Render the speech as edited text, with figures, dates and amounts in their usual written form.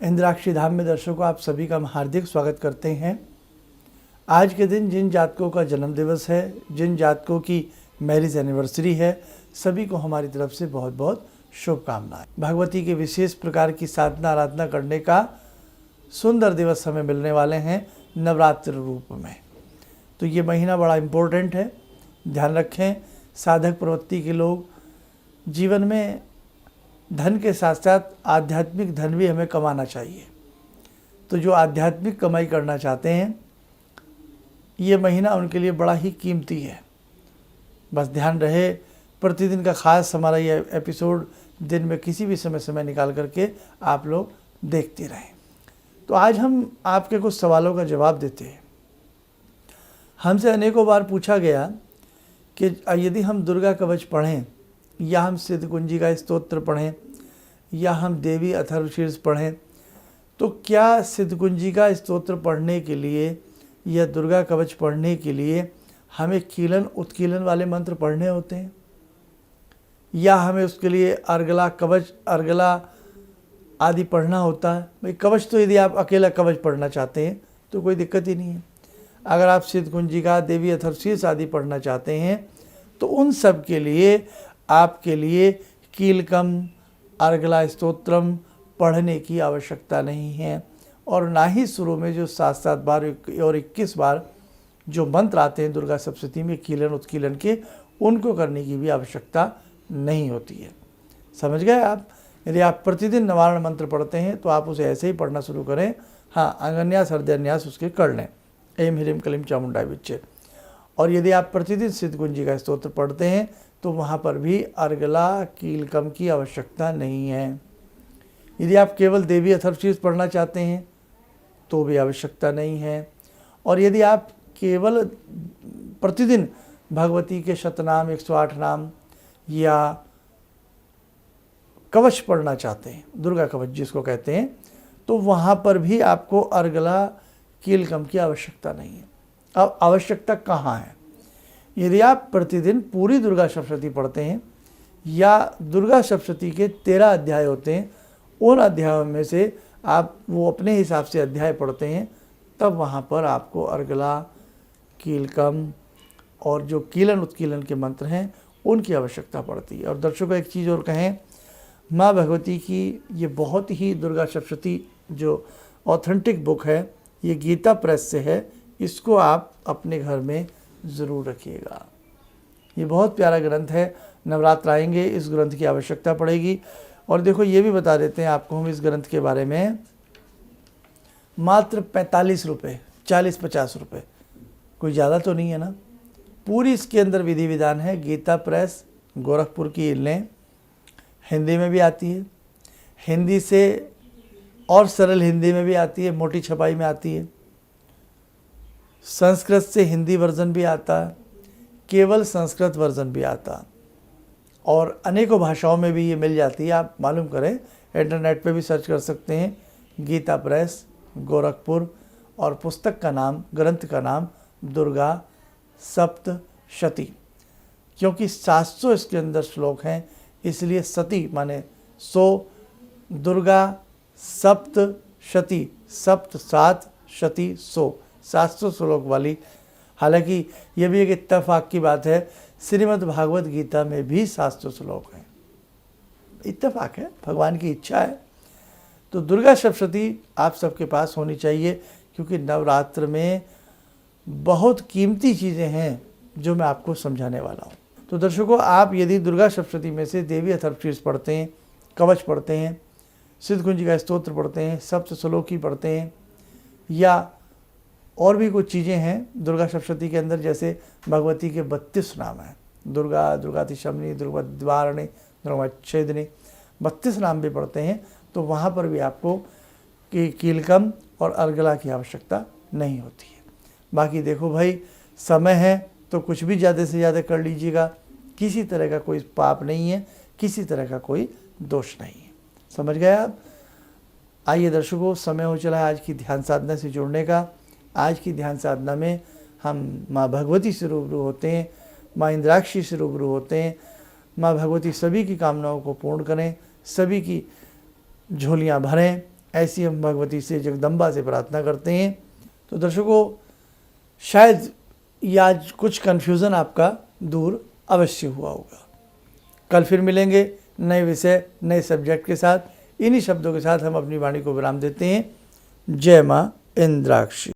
इंद्राक्षी धाम में दर्शकों आप सभी का हम हार्दिक स्वागत करते हैं। आज के दिन जिन जातकों का जन्म दिवस है, जिन जातकों की मैरिज एनिवर्सरी है, सभी को हमारी तरफ से बहुत बहुत शुभकामनाएं। भगवती के विशेष प्रकार की साधना आराधना करने का सुंदर दिवस हमें मिलने वाले हैं नवरात्र रूप में। तो ये महीना बड़ा इम्पोर्टेंट है, ध्यान रखें। साधक प्रवृत्ति के लोग जीवन में धन के साथ साथ आध्यात्मिक धन भी हमें कमाना चाहिए। तो जो आध्यात्मिक कमाई करना चाहते हैं, ये महीना उनके लिए बड़ा ही कीमती है। बस ध्यान रहे, प्रतिदिन का खास हमारा ये एपिसोड दिन में किसी भी समय निकाल करके आप लोग देखते रहें। तो आज हम आपके कुछ सवालों का जवाब देते हैं। हमसे अनेकों बार पूछा गया कि यदि हम दुर्गा कवच पढ़ें या हम सिद्धकुंजी का स्तोत्र पढ़ें या हम देवी अथर्वशीर्ष पढ़ें, तो क्या सिद्धकुंजी का स्तोत्र पढ़ने के लिए या दुर्गा कवच पढ़ने के लिए हमें कीलन उत्कीलन वाले मंत्र पढ़ने होते हैं, या हमें उसके लिए अर्गला कवच अर्गला आदि पढ़ना होता है? भाई कवच तो यदि आप अकेला कवच पढ़ना चाहते हैं तो कोई दिक्कत ही नहीं है। अगर आप सिद्धकुंजी का देवी अथर्वशीर्ष आदि पढ़ना चाहते हैं तो उन सब के लिए आपके लिए कीलकम अर्गला स्तोत्रम पढ़ने की आवश्यकता नहीं है, और ना ही शुरू में जो 7-7 बार और 21 बार जो मंत्र आते हैं दुर्गा सप्तशती में कीलन उत्कीलन के, उनको करने की भी आवश्यकता नहीं होती है। समझ गए आप? यदि आप प्रतिदिन निवारण मंत्र पढ़ते हैं तो आप उसे ऐसे ही पढ़ना शुरू करें। हाँ, अंगन्यास हृदयन्यास उसके कर लें, ऐं ह्रीं क्लीं चामुंडाय विच्चे। और यदि आप प्रतिदिन सिद्धकुंजी का स्तोत्र पढ़ते हैं तो वहाँ पर भी अर्गला कीलकम की आवश्यकता नहीं है। यदि आप केवल देवी अथर्वशीर्ष पढ़ना चाहते हैं तो भी आवश्यकता नहीं है। और यदि आप केवल प्रतिदिन भगवती के शतनाम 108 नाम या कवच पढ़ना चाहते हैं, दुर्गा कवच जिसको कहते हैं, तो वहाँ पर भी आपको अर्गला कीलकम की आवश्यकता नहीं है। अब आवश्यकता कहाँ है? यदि आप प्रतिदिन पूरी दुर्गा सप्तशती पढ़ते हैं या दुर्गा सप्तशती के 13 अध्याय होते हैं, उन अध्यायों में से आप वो अपने हिसाब से अध्याय पढ़ते हैं, तब वहाँ पर आपको अर्गला कीलकम और जो कीलन उत्कीलन के मंत्र हैं उनकी आवश्यकता पड़ती है। और दर्शकों एक चीज़ और कहें, माँ भगवती की ये बहुत ही दुर्गा सप्तशती जो ऑथेंटिक बुक है, ये गीता प्रेस से है, इसको आप अपने घर में ज़रूर रखिएगा। ये बहुत प्यारा ग्रंथ है। नवरात्र आएंगे, इस ग्रंथ की आवश्यकता पड़ेगी। और देखो ये भी बता देते हैं आपको हम इस ग्रंथ के बारे में, मात्र 45 रुपये, 40-50 रुपये, कोई ज़्यादा तो नहीं है ना। पूरी इसके अंदर विधि विधान है। गीता प्रेस गोरखपुर की लें, हिंदी में भी आती है, हिंदी से और सरल हिंदी में भी आती है, मोटी छपाई में आती है, संस्कृत से हिंदी वर्जन भी आता है, केवल संस्कृत वर्जन भी आता, और अनेकों भाषाओं में भी ये मिल जाती है। आप मालूम करें, इंटरनेट पे भी सर्च कर सकते हैं, गीता प्रेस गोरखपुर, और पुस्तक का नाम, ग्रंथ का नाम दुर्गा सप्तशती। क्योंकि 700 इसके अंदर श्लोक हैं, इसलिए सती माने 100, दुर्गा सप्तशती, सप्त 7 शती 100, 700 श्लोक वाली। हालांकि ये भी एक इत्तेफाक की बात है, श्रीमद् भागवत गीता में भी 700 श्लोक हैं। इत्तेफाक है, भगवान की इच्छा है। तो दुर्गा सप्तशती आप सबके पास होनी चाहिए, क्योंकि नवरात्र में बहुत कीमती चीज़ें हैं जो मैं आपको समझाने वाला हूँ। तो दर्शकों, आप यदि दुर्गा सप्तशती में से देवी अथर्वशीर्ष पढ़ते हैं, कवच पढ़ते हैं, सिद्धकुंजी का स्तोत्र पढ़ते हैं, सप्तश्लोकी पढ़ते हैं, या और भी कुछ चीज़ें हैं दुर्गा सप्तशती के अंदर, जैसे भगवती के 32 नाम हैं, दुर्गा, दुर्गातिशमनी, दुर्गाद्वारिणी, दुर्गाच्छेदिनी, 32 नाम भी पढ़ते हैं, तो वहाँ पर भी आपको कीलकम और अर्गला की आवश्यकता नहीं होती है। बाकी देखो भाई, समय है तो कुछ भी ज़्यादा से ज़्यादा कर लीजिएगा, किसी तरह का कोई पाप नहीं है, किसी तरह का कोई दोष नहीं है। समझ गए आप? आइए दर्शकों, समय हो चला है आज की ध्यान साधना से जुड़ने का। आज की ध्यान साधना में हम माँ भगवती से रूबरू होते हैं, माँ इंद्राक्षी से रूबरू होते हैं। माँ भगवती सभी की कामनाओं को पूर्ण करें, सभी की झोलियाँ भरें, ऐसी हम भगवती से, जगदम्बा से प्रार्थना करते हैं। तो दर्शकों, शायद ये आज कुछ कन्फ्यूज़न आपका दूर अवश्य हुआ होगा। कल फिर मिलेंगे नए विषय, नए सब्जेक्ट के साथ। इन्हीं शब्दों के साथ हम अपनी वाणी को विराम देते हैं। जय माँ इंद्राक्षी।